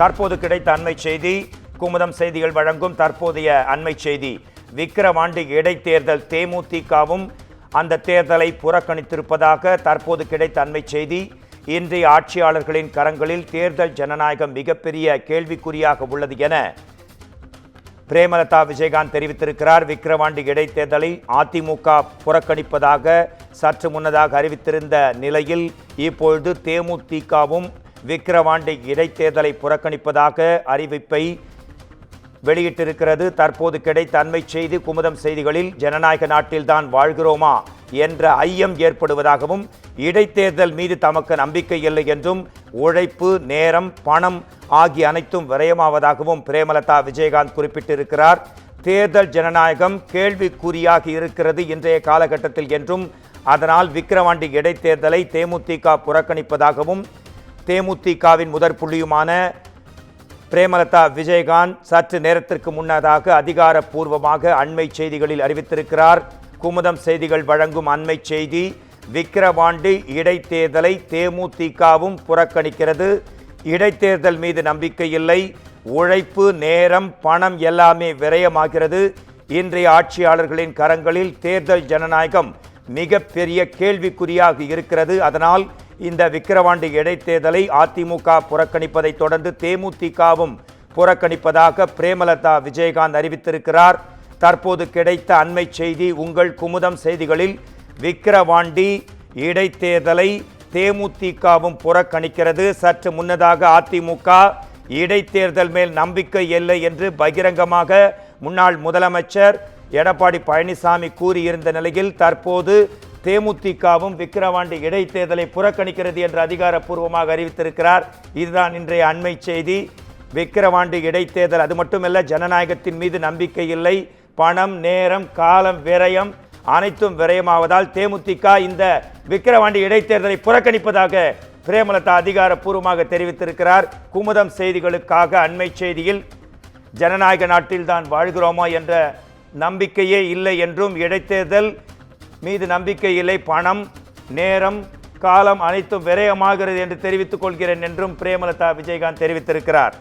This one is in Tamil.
தற்போது கிடைத்த அண்மை செய்தி. குமுதம் செய்திகள் வழங்கும் தற்போதைய அண்மை செய்தி. விக்கிரவாண்டி இடைத்தேர்தல் தேமுதிகவும் அந்த தேர்தலை புறக்கணித்திருப்பதாக தற்போது கிடைத்த அண்மை செய்தி. இன்றைய ஆட்சியாளர்களின் கரங்களில் தேர்தல் ஜனநாயகம் மிகப்பெரிய கேள்விக்குறியாக உள்ளது என பிரேமலதா விஜயகாந்த் தெரிவித்திருக்கிறார். விக்கிரவாண்டி இடைத்தேர்தலை அதிமுக புறக்கணிப்பதாக சற்று முன்னதாக அறிவித்திருந்த நிலையில் இப்பொழுது தேமுதிகவும் விக்கிரவாண்டி இடைத்தேர்தலை புறக்கணிப்பதாக அறிவிப்பை வெளியிட்டிருக்கிறது. தற்போது கிடைத்த அண்மை செய்தி. குமுதம் செய்திகளில் ஜனநாயக நாட்டில்தான் வாழ்கிறோமா என்ற ஐயம் ஏற்படுவதாகவும், இடைத்தேர்தல் மீது தமக்கு நம்பிக்கை இல்லை என்றும், உழைப்பு, நேரம், பணம் ஆகிய அனைத்தும் விரயமாவதாகவும் பிரேமலதா விஜயகாந்த் குறிப்பிட்டிருக்கிறார். தேர்தல் ஜனநாயகம் கேள்விக்குறியாகி இருக்கிறது இன்றைய காலகட்டத்தில் என்றும், அதனால் விக்கிரவாண்டி இடைத்தேர்தலை தேமுதிக புறக்கணிப்பதாகவும் தேமுதிகவின் முதற் புள்ளியுமான பிரேமலதா விஜயகாந்த் சற்று நேரத்திற்கு முன்னதாக அதிகாரப்பூர்வமாக அண்மை செய்திகளில் அறிவித்திருக்கிறார். குமுதம் செய்திகள் வழங்கும் அண்மை செய்தி. விக்கிரவாண்டி இடைத்தேர்தலை தேமுதிகவும் புறக்கணிக்கிறது. இடைத்தேர்தல் மீது நம்பிக்கை இல்லை, உழைப்பு, நேரம், பணம் எல்லாமே விரயமாகிறது. இன்றைய ஆட்சியாளர்களின் கரங்களில் தேர்தல் ஜனநாயகம் மிகப்பெரிய கேள்விக்குறியாக இருக்கிறது. அதனால் இந்த விக்கிரவாண்டி இடைத்தேர்தலை அதிமுக புறக்கணிப்பதை தொடர்ந்து தேமுதிகவும் புறக்கணிப்பதாக பிரேமலதா விஜயகாந்த் அறிவித்திருக்கிறார். தற்போது கிடைத்த அண்மை செய்தி உங்கள் குமுதம் செய்திகளில். விக்கிரவாண்டி இடைத்தேர்தலை தேமுதிகவும் புறக்கணிக்கிறது. சற்று முன்னதாக அதிமுக இடைத்தேர்தல் மேல் நம்பிக்கை இல்லை என்று பகிரங்கமாக முன்னாள் முதலமைச்சர் எடப்பாடி பழனிசாமி கூறியிருந்த நிலையில் தற்போது தேமுதிகவும் விக்கிரவாண்டி இடைத்தேர்தலை புறக்கணிக்கிறது என்று அதிகாரப்பூர்வமாக அறிவித்திருக்கிறார். இதுதான் இன்றைய அண்மை செய்தி. விக்கிரவாண்டி இடைத்தேர்தல், அது மட்டுமல்ல, ஜனநாயகத்தின் மீது நம்பிக்கை இல்லை, பணம், நேரம், காலம், விரயம் அனைத்தும் விரயமாவதால் தேமுதிக இந்த விக்கிரவாண்டி இடைத்தேர்தலை புறக்கணிப்பதாக பிரேமலதா அதிகாரப்பூர்வமாக தெரிவித்திருக்கிறார். குமுதம் செய்திகளுக்காக அண்மை செய்தியில் ஜனநாயக நாட்டில் தான் வாழ்கிறோமா என்ற நம்பிக்கையே இல்லை என்றும், இடைத்தேர்தல் மீது நம்பிக்கை இல்லை, பணம், நேரம், காலம் அனைத்தும் விரயமாகிறது என்று தெரிவித்துக் கொள்கிறேன் என்றும் பிரேமலதா விஜயகாந்த் தெரிவித்திருக்கிறார்.